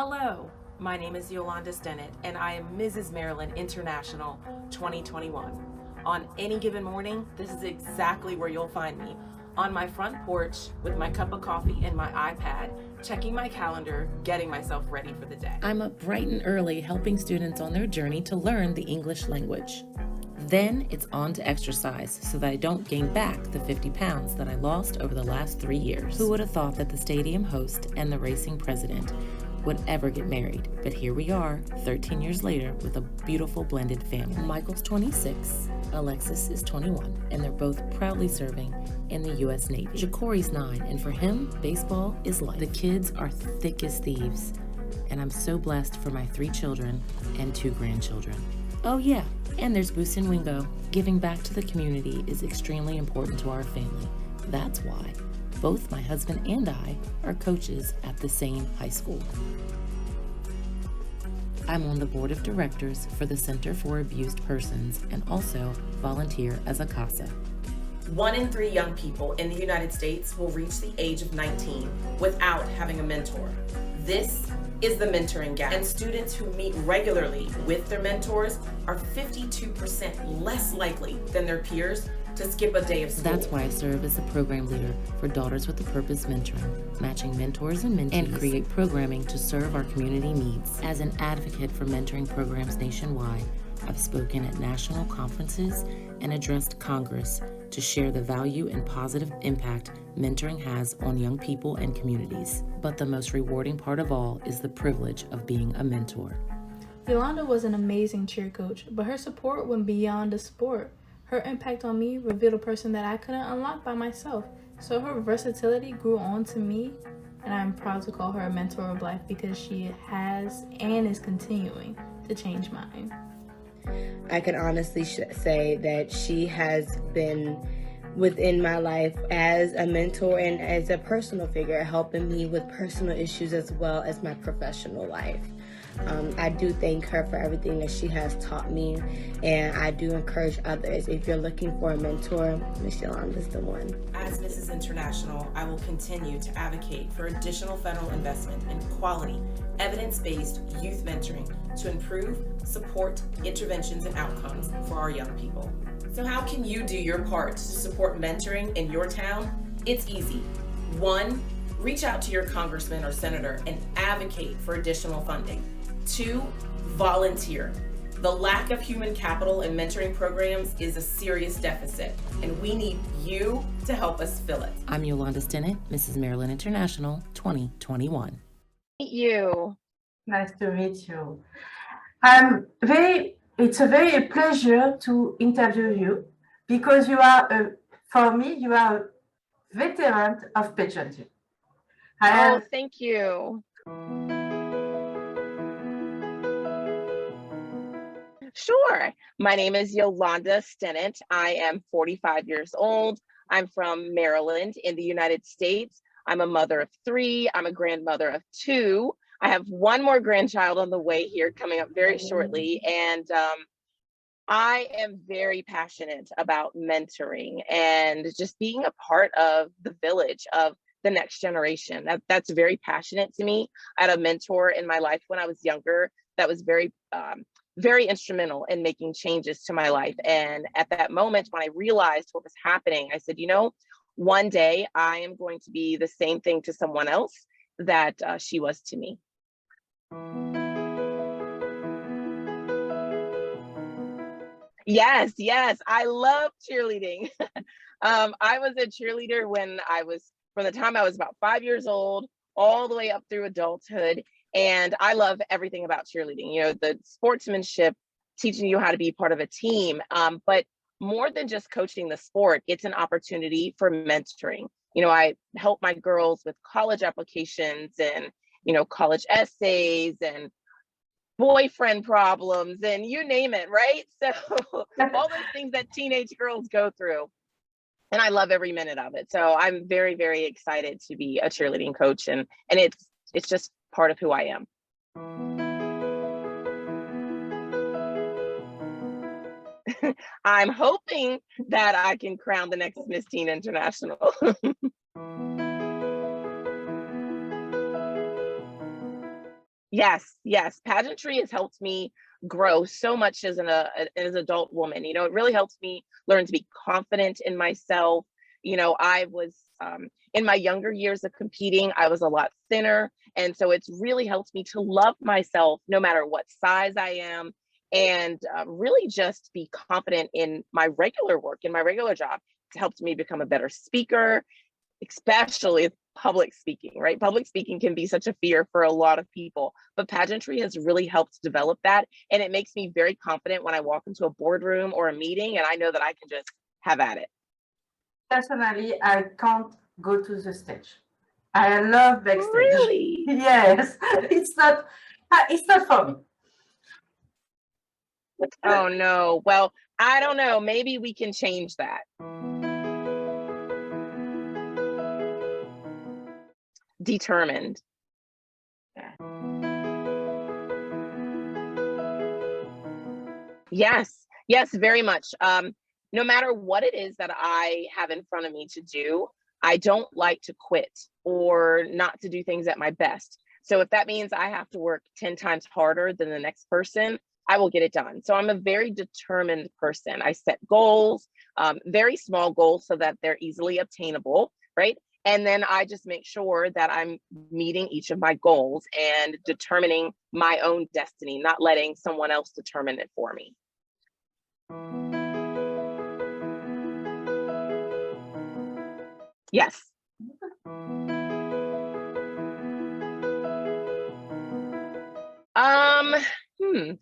Hello, my name is Yolanda Stennett, and I am Mrs. Maryland International 2021. On any given morning, this is exactly where you'll find me, on my front porch with my cup of coffee and my iPad, checking my calendar, getting myself ready for the day. I'm up bright and early helping students on their journey to learn the English language. Then it's on to exercise so that I don't gain back the 50 pounds that I lost over the last 3 years. Who would have thought that the stadium host and the racing president would ever get married? But here we are, 13 years later, with a beautiful blended family. Michael's 26, Alexis is 21, and they're both proudly serving in the U.S. Navy. Ja'Cory's 9, and for him, baseball is life. The kids are thick as thieves, and I'm so blessed for my 3 children and 2 grandchildren. Oh yeah, and there's Boost and Wingo. Giving back to the community is extremely important to our family. That's why both my husband and I are coaches at the same high school. I'm on the board of directors for the Center for Abused Persons and also volunteer as a CASA. 1 in 3 young people in the United States will reach the age of 19 without having a mentor. This is the mentoring gap, and students who meet regularly with their mentors are 52% less likely than their peers to skip a day of school. That's why I serve as the program leader for Daughters with a Purpose Mentoring, matching mentors and mentees, and create programming to serve our community needs. As an advocate for mentoring programs nationwide, I've spoken at national conferences and addressed Congress to share the value and positive impact mentoring has on young people and communities. But the most rewarding part of all is the privilege of being a mentor. Yolanda was an amazing cheer coach, but her support went beyond the sport. Her impact on me revealed a person that I couldn't unlock by myself. So her versatility grew on to me, and I'm proud to call her a mentor of life because she has and is continuing to change mine. I can honestly say that she has been within my life as a mentor and as a personal figure, helping me with personal issues as well as my professional life. I do thank her for everything that she has taught me, and I do encourage others. If you're looking for a mentor, Miss Yolanda's the one. As Mrs. International, I will continue to advocate for additional federal investment in quality, evidence-based youth mentoring to improve, support, interventions, and outcomes for our young people. So how can you do your part to support mentoring in your town? It's easy. 1, reach out to your congressman or senator and advocate for additional funding. 2, volunteer. The lack of human capital in mentoring programs is a serious deficit, and we need you to help us fill it. I'm Yolanda Stennett, Mrs. Maryland International 2021. Meet you. Nice to meet you. It's a very pleasure to interview you because you are, for me, you are a veteran of pageant. Thank you. Sure. My name is Yolanda Stennett. I am 45 years old. I'm from Maryland in the United States. I'm a mother of 3. I'm a grandmother of 2. I have 1 more grandchild on the way here coming up very shortly. And I am very passionate about mentoring and just being a part of the village of the next generation. That's very passionate to me. I had a mentor in my life when I was younger that was very instrumental in making changes to my life. And at that moment, when I realized what was happening, I said, you know, one day I am going to be the same thing to someone else that she was to me. Yes, I love cheerleading. I was a cheerleader from the time I was about 5 years old, all the way up through adulthood. And I love everything about cheerleading, you know, the sportsmanship, teaching you how to be part of a team. But more than just coaching the sport, it's an opportunity for mentoring. You know, I help my girls with college applications and, you know, college essays and boyfriend problems and you name it, right? So all those things that teenage girls go through. And I love every minute of it. So I'm very, very excited to be a cheerleading coach. And it's just part of who I am. I'm hoping that I can crown the next Miss Teen International. Yes, yes. Pageantry has helped me grow so much as as an adult woman. You know, it really helps me learn to be confident in myself. You know, I was in my younger years of competing, I was a lot thinner. And so it's really helped me to love myself no matter what size I am, and really just be confident in my regular work, in my regular job. It's helped me become a better speaker, especially public speaking, right? Public speaking can be such a fear for a lot of people, but pageantry has really helped develop that. And it makes me very confident when I walk into a boardroom or a meeting and I know that I can just have at it. Personally, I can't go to the stage. I love backstage. Really? Yes, it's not for me. Oh no. Well, I don't know. Maybe we can change that. Determined. Yeah. Yes, yes, very much. No matter what it is that I have in front of me to do, I don't like to quit or not to do things at my best. So if that means I have to work 10 times harder than the next person, I will get it done. So I'm a very determined person. I set goals, very small goals so that they're easily obtainable, right? And then I just make sure that I'm meeting each of my goals and determining my own destiny, not letting someone else determine it for me. Yes. Um,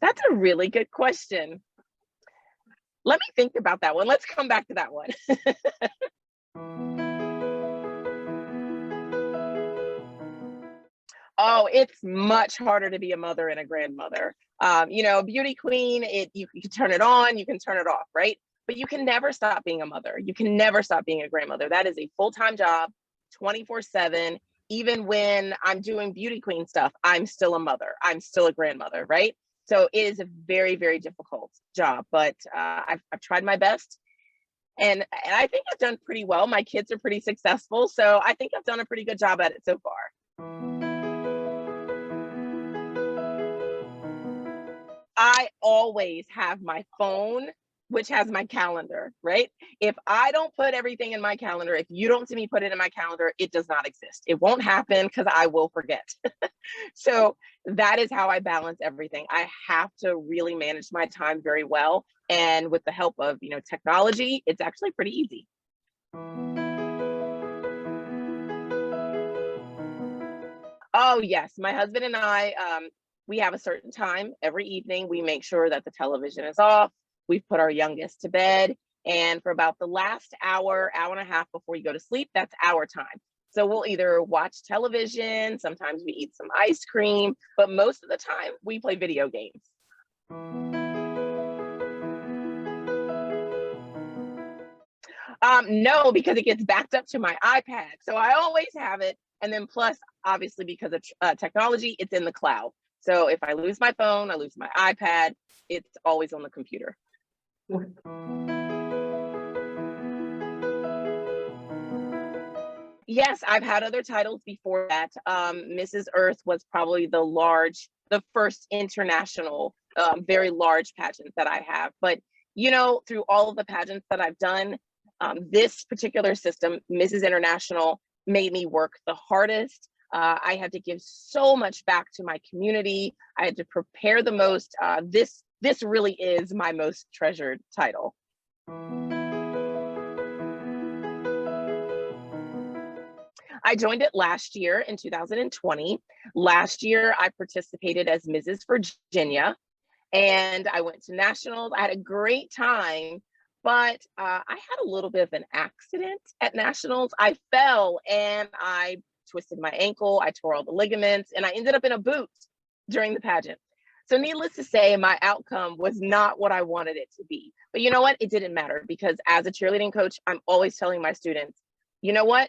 that's a really good question. Let me think about that one. Let's come back to that one. Oh, it's much harder to be a mother and a grandmother. You know, beauty queen, you can turn it on, you can turn it off, right? But you can never stop being a mother. You can never stop being a grandmother. That is a full-time job, 24/7. Even when I'm doing beauty queen stuff, I'm still a mother. I'm still a grandmother, right? So it is a very, very difficult job, but I've tried my best, and I think I've done pretty well. My kids are pretty successful, so I think I've done a pretty good job at it so far. I always have my phone, which has my calendar, right? If I don't put everything in my calendar, if you don't see me put it in my calendar, it does not exist. It won't happen because I will forget. So that is how I balance everything. I have to really manage my time very well. And with the help of, you know, technology, it's actually pretty easy. Oh, yes. My husband and I, we have a certain time every evening. We make sure that the television is off. We've put our youngest to bed. And for about the last hour, hour and a half before you go to sleep, that's our time. So we'll either watch television, sometimes we eat some ice cream, but most of the time we play video games. No, because it gets backed up to my iPad. So I always have it. And then plus, obviously, because of technology, it's in the cloud. So if I lose my phone, I lose my iPad, it's always on the computer. Yes, I've had other titles before that. Mrs. Earth was probably the first international, very large pageant that I have. But, you know, through all of the pageants that I've done, this particular system, Mrs. International, made me work the hardest. I had to give so much back to my community. I had to prepare the most. This really is my most treasured title. I joined it last year in 2020. Last year, I participated as Mrs. Virginia, and I went to nationals. I had a great time, but I had a little bit of an accident at nationals. I fell and I twisted my ankle. I tore all the ligaments, and I ended up in a boot during the pageant. So needless to say, my outcome was not what I wanted it to be. But you know what? It didn't matter, because as a cheerleading coach, I'm always telling my students, you know what?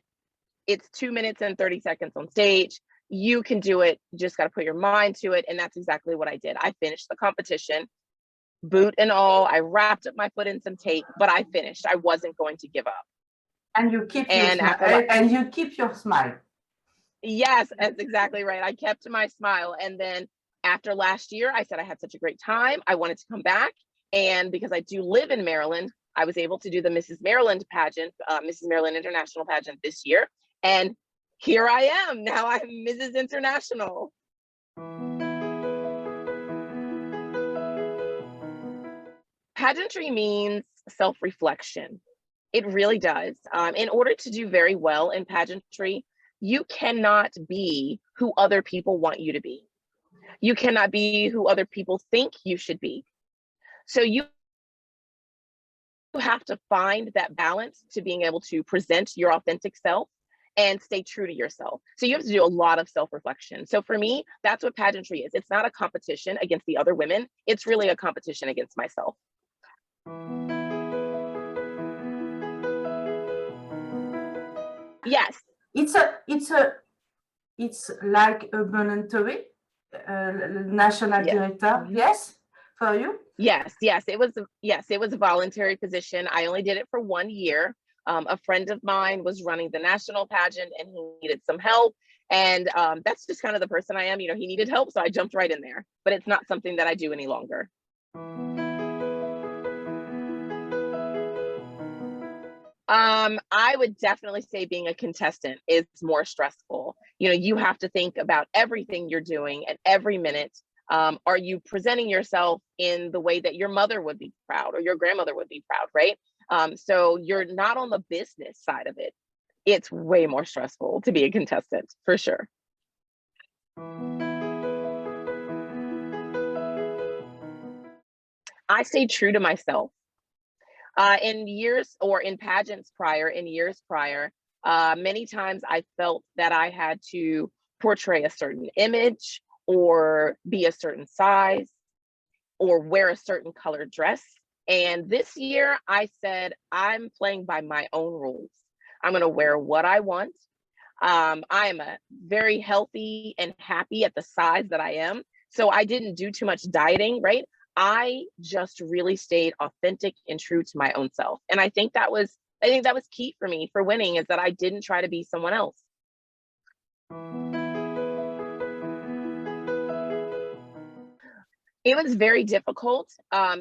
It's 2 minutes and 30 seconds on stage. You can do it. You just got to put your mind to it. And that's exactly what I did. I finished the competition, boot and all. I wrapped up my foot in some tape, but I finished. I wasn't going to give up. And you keep And your smile. And you keep your smile. Yes, that's exactly right. I kept my smile. And then after last year, I said I had such a great time. I wanted to come back. And because I do live in Maryland, I was able to do the Mrs. Maryland pageant, Mrs. Maryland International pageant this year. And here I am. Now I'm Mrs. International. Pageantry means self-reflection. It really does. In order to do very well in pageantry, you cannot be who other people want you to be. You cannot be who other people think you should be. So you have to find that balance to being able to present your authentic self and stay true to yourself. So you have to do a lot of self-reflection. So for me, that's what pageantry is. It's not a competition against the other women. It's really a competition against myself. Yes. It's like a voluntary national Yes. director. Yes, for you. Yes, it was a voluntary position. I only did it for 1 year. A friend of mine was running the national pageant and he needed some help. And that's just kind of the person I am. You know, he needed help, so I jumped right in there. But it's not something that I do any longer. I would definitely say being a contestant is more stressful. You know, you have to think about everything you're doing at every minute. Are you presenting yourself in the way that your mother would be proud or your grandmother would be proud, right? So you're not on the business side of it. It's way more stressful to be a contestant, for sure. I stay true to myself. In years or in pageants prior, many times I felt that I had to portray a certain image or be a certain size or wear a certain colored dress. And this year I said, I'm playing by my own rules. I'm going to wear what I want. I am a very healthy and happy at the size that I am. So I didn't do too much dieting, right? I just really stayed authentic and true to my own self. And I think that was key for me for winning, is that I didn't try to be someone else. It was very difficult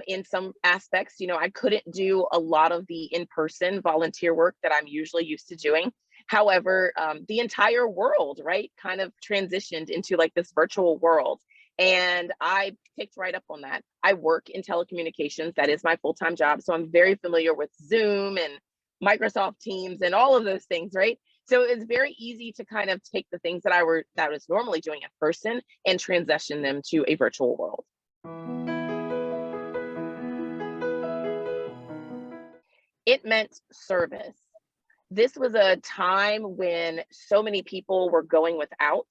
in some aspects. You know, I couldn't do a lot of the in-person volunteer work that I'm usually used to doing. However, the entire world, right, kind of transitioned into like this virtual world. And I picked right up on that. I work in telecommunications. That is my full-time job. So I'm very familiar with Zoom and Microsoft Teams and all of those things, right? So it's very easy to kind of take the things that I was normally doing in person and transition them to a virtual world. It meant service. This was a time when so many people were going without.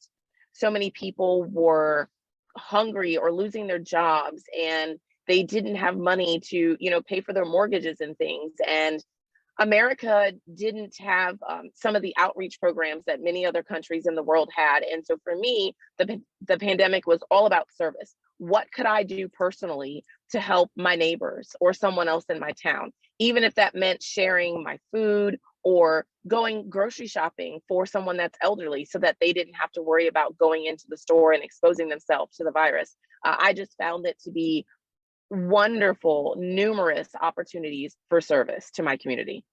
So many people were hungry or losing their jobs, and they didn't have money to, you know, pay for their mortgages and things. And America didn't have some of the outreach programs that many other countries in the world had. And so for me, the pandemic was all about service. What could I do personally to help my neighbors or someone else in my town? Even if that meant sharing my food or going grocery shopping for someone that's elderly so that they didn't have to worry about going into the store and exposing themselves to the virus. I just found it to be wonderful, numerous opportunities for service to my community.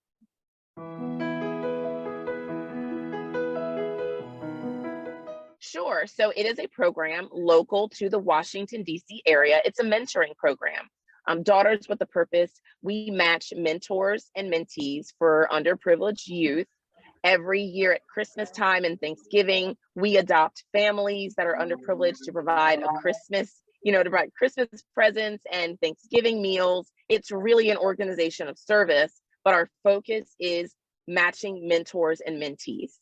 Sure. So it is a program local to the Washington, D.C. area. It's a mentoring program. Daughters with a Purpose, we match mentors and mentees for underprivileged youth. Every year at Christmas time and Thanksgiving, we adopt families that are underprivileged to provide a Christmas, you know, to provide Christmas presents and Thanksgiving meals. It's really an organization of service, but our focus is matching mentors and mentees.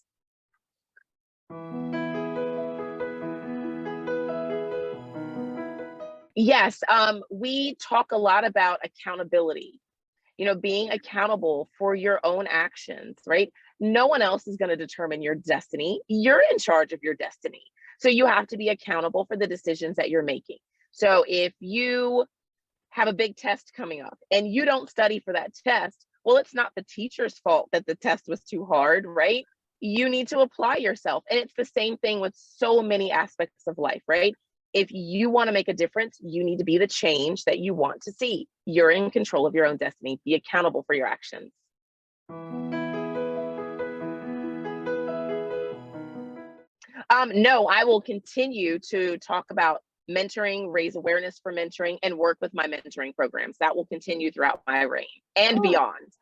Yes, we talk a lot about accountability, you know, being accountable for your own actions, right? No one else is going to determine your destiny. You're in charge of your destiny. So you have to be accountable for the decisions that you're making. So if you have a big test coming up and you don't study for that test, well, it's not the teacher's fault that the test was too hard, right? you need to apply yourself. And it's the same thing with so many aspects of life, right? If you want to make a difference, you need to be the change that you want to see. You're in control of your own destiny. Be accountable for your actions. No, I will continue to talk about mentoring, raise awareness for mentoring, and work with my mentoring programs. That will continue throughout my reign and beyond.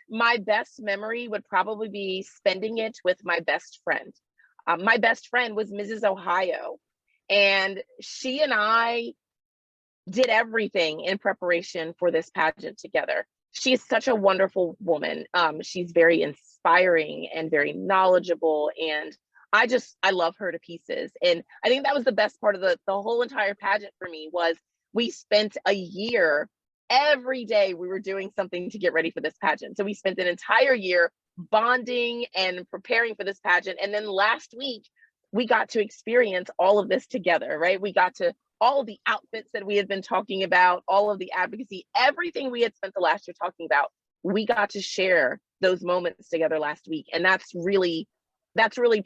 My best memory would probably be spending it with my best friend. My best friend was Mrs. Ohio, and she and I did everything in preparation for this pageant together. She is such a wonderful woman. She's very inspiring and very knowledgeable, and I love her to pieces. And I think that was the best part of the whole entire pageant for me. Was we spent a year, every day we were doing something to get ready for this pageant. So we spent an entire year bonding and preparing for this pageant. And then last week, we got to experience all of this together, right? We got to all of the outfits that we had been talking about, all of the advocacy, everything we had spent the last year talking about, we got to share those moments together last week. And that's really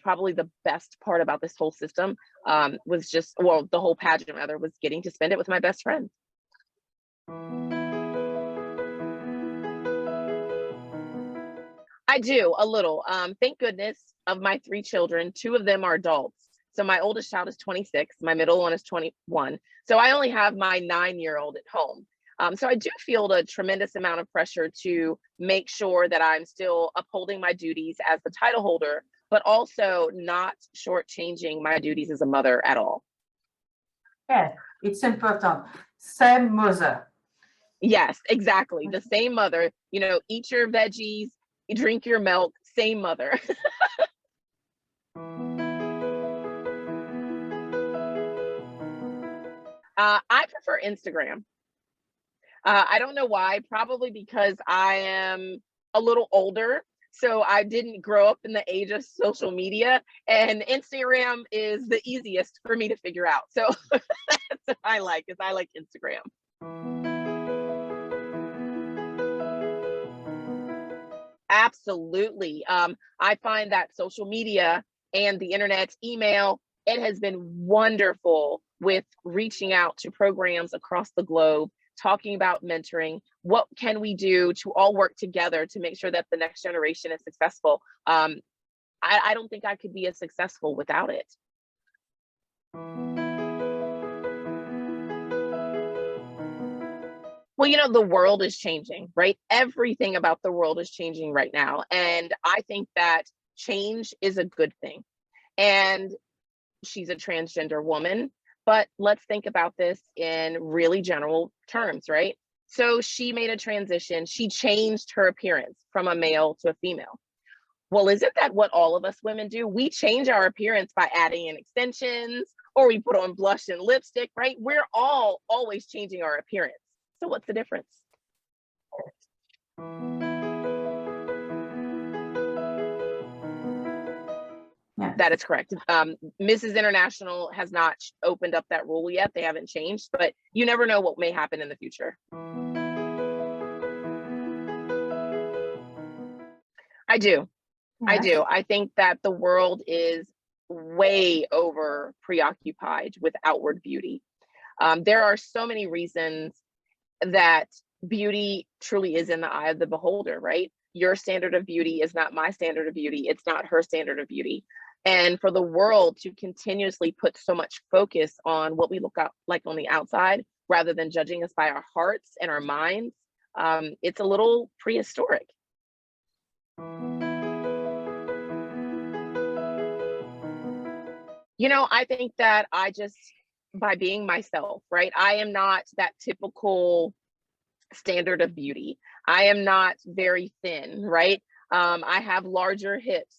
probably the best part about this whole system, was just, well, the whole pageant rather, was getting to spend it with my best friend. I do, a little. Thank goodness, of my 3 children, 2 of them are adults. So my oldest child is 26, my middle one is 21. So I only have my 9-year-old at home. So I do feel a tremendous amount of pressure to make sure that I'm still upholding my duties as the title holder, but also not shortchanging my duties as a mother at all. Yes, it's important. Same mother. Yes, exactly. The same mother, eat your veggies, drink your milk, same mother. I prefer Instagram. I don't know why, probably because I am a little older. So I didn't grow up in the age of social media, and Instagram is the easiest for me to figure out. So that's what I like Instagram. Absolutely. I find that social media and the internet, email, it has been wonderful with reaching out to programs across the globe, talking about mentoring. What can we do to all work together to make sure that the next generation is successful? I don't think I could be as successful without it. Well, the world is changing, right? Everything about the world is changing right now. And I think that change is a good thing. And she's a transgender woman, but let's think about this in really general terms, right? So she made a transition. She changed her appearance from a male to a female. Well, isn't that what all of us women do? We change our appearance by adding in extensions, or we put on blush and lipstick, right? We're all always changing our appearance. So what's the difference? Yeah. That is correct. Mrs. International has not opened up that rule yet. They haven't changed, but you never know what may happen in the future. I do. Yes. I do. I think that the world is way over preoccupied with outward beauty. There are so many reasons that beauty truly is in the eye of the beholder, right? Your standard of beauty is not my standard of beauty. It's not her standard of beauty. And for the world to continuously put so much focus on what we look like on the outside, rather than judging us by our hearts and our minds, it's a little prehistoric. I think that by being myself, right? I am not that typical standard of beauty. I am not very thin, right? I have larger hips,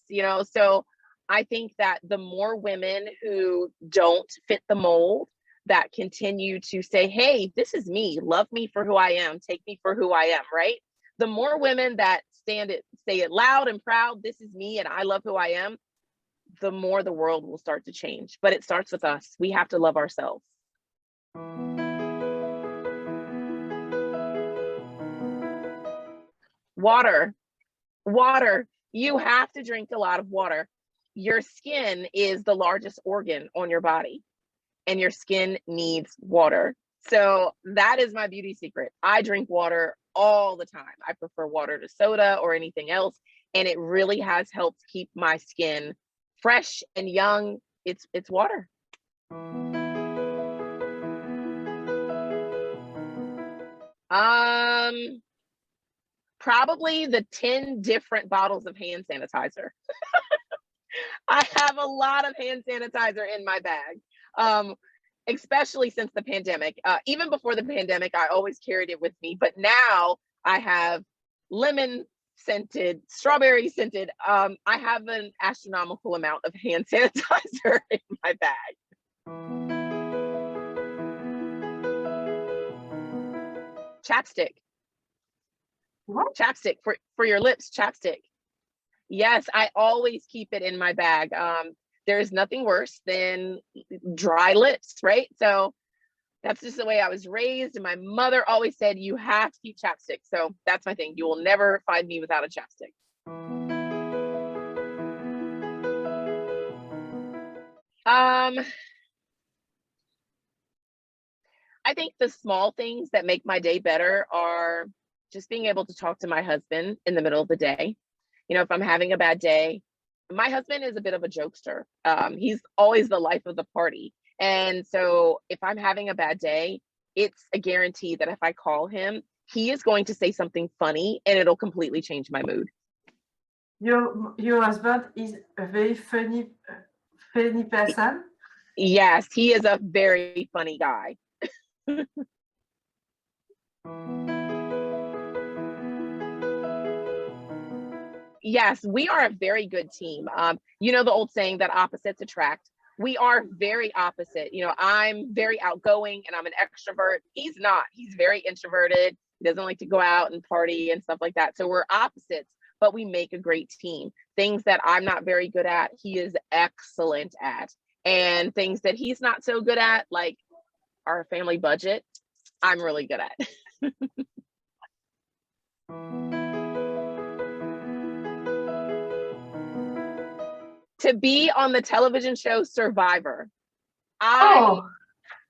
so I think that the more women who don't fit the mold, that continue to say, hey, this is me, love me for who I am, take me for who I am, right? The more women that say it loud and proud, this is me and I love who I am, the more the world will start to change. But it starts with us. We have to love ourselves. Water, water. You have to drink a lot of water. Your skin is the largest organ on your body, and your skin needs water. So that is my beauty secret. I drink water all the time. I prefer water to soda or anything else, and it really has helped keep my skin fresh and young. It's water. Um, Probably the 10 different bottles of hand sanitizer. I have a lot of hand sanitizer in my bag. Especially since the pandemic. Even before the pandemic, I always carried it with me, but now I have lemon scented, strawberry scented. I have an astronomical amount of hand sanitizer in my bag. Chapstick. What? Chapstick for your lips, chapstick. Yes, I always keep it in my bag. There's nothing worse than dry lips, right? So that's just the way I was raised. And my mother always said, you have to keep chapstick. So that's my thing. You will never find me without a chapstick. I think the small things that make my day better are just being able to talk to my husband in the middle of the day. If I'm having a bad day, my husband is a bit of a jokester. He's always the life of the party. And so if I'm having a bad day, it's a guarantee that if I call him, he is going to say something funny and it'll completely change my mood. Your husband is a very funny person. Yes, he is a very funny guy. Yes, we are a very good team. The old saying that opposites attract. We are very opposite. I'm very outgoing and I'm an extrovert. He's not. He's very introverted. He doesn't like to go out and party and stuff like that. So we're opposites, but we make a great team. Things that I'm not very good at, he is excellent at. And things that he's not so good at, like our family budget, I'm really good at. To be on the television show Survivor. I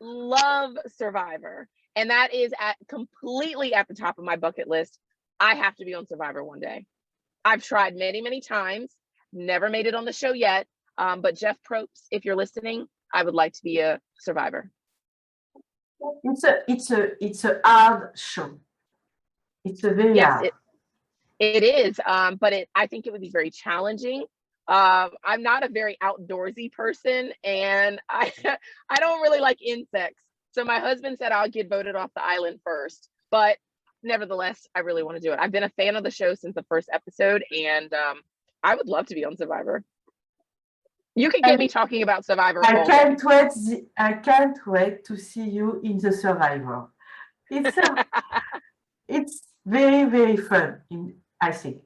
love Survivor. And that is completely at the top of my bucket list. I have to be on Survivor one day. I've tried many, many times, never made it on the show yet. But Jeff Probst, if you're listening, I would like to be a Survivor. It's a hard show. It's a very hard. It is. But I think it would be very challenging. I'm not a very outdoorsy person, and I don't really like insects. So my husband said I'll get voted off the island first, but nevertheless, I really want to do it. I've been a fan of the show since the first episode, and I would love to be on Survivor. You can get me talking about Survivor. I can't wait. I can't wait to see you in the Survivor. It's very, very fun. I think.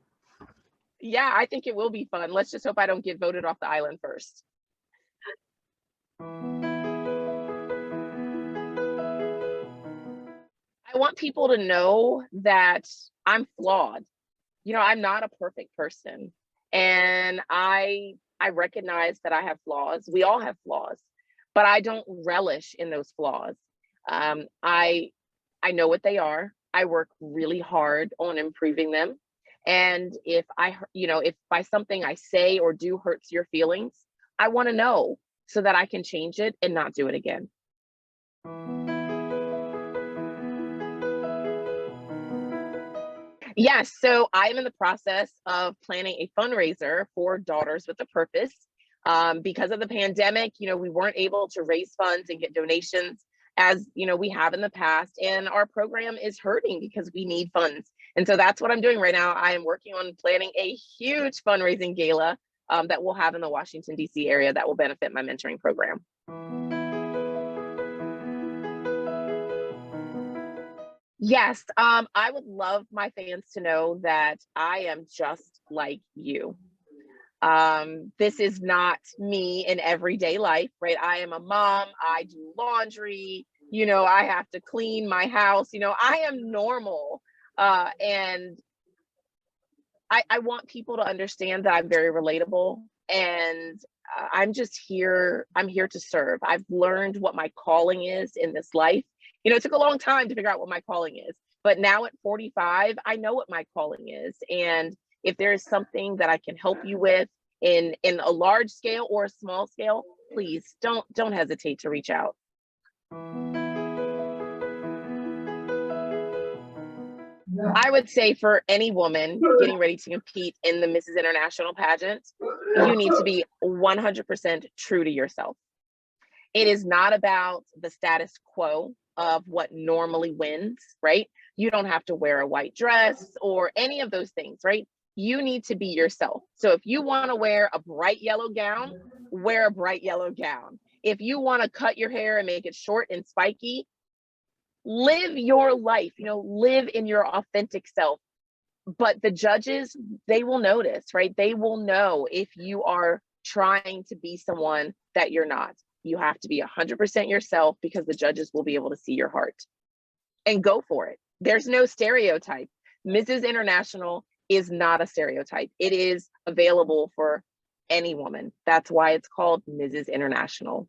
Yeah, I think it will be fun. Let's just hope I don't get voted off the island first. I want people to know that I'm flawed. I'm not a perfect person. And I recognize that I have flaws. We all have flaws, but I don't relish in those flaws. I know what they are. I work really hard on improving them. And if by something I say or do hurts your feelings, I want to know so that I can change it and not do it again. Yes, so I am in the process of planning a fundraiser for Daughters with a Purpose. Because of the pandemic, we weren't able to raise funds and get donations as we have in the past, and our program is hurting because we need funds. And so that's what I'm doing right now. I am working on planning a huge fundraising gala that we'll have in the Washington, D.C. area that will benefit my mentoring program. Yes, I would love my fans to know that I am just like you. This is not me in everyday life, right? I am a mom, I do laundry, I have to clean my house, I am normal. And I want people to understand that I'm very relatable, and I'm just here. I'm here to serve. I've learned what my calling is in this life. You know, it took a long time to figure out what my calling is, but now at 45, I know what my calling is. And if there is something that I can help you with in a large scale or a small scale, please don't hesitate to reach out. I would say for any woman getting ready to compete in the Mrs. International pageant, you need to be 100% true to yourself. It is not about the status quo of what normally wins, right? You don't have to wear a white dress or any of those things, right? You need to be yourself. So if you want to wear a bright yellow gown, wear a bright yellow gown. If you want to cut your hair and make it short and spiky, live your life, you know, live in your authentic self. But the judges, they will notice, right? They will know if you are trying to be someone that you're not. You have to be 100% yourself, because the judges will be able to see your heart. And go for it. There's no stereotype. Mrs. International is not a stereotype. It is available for any woman. That's why it's called Mrs. International.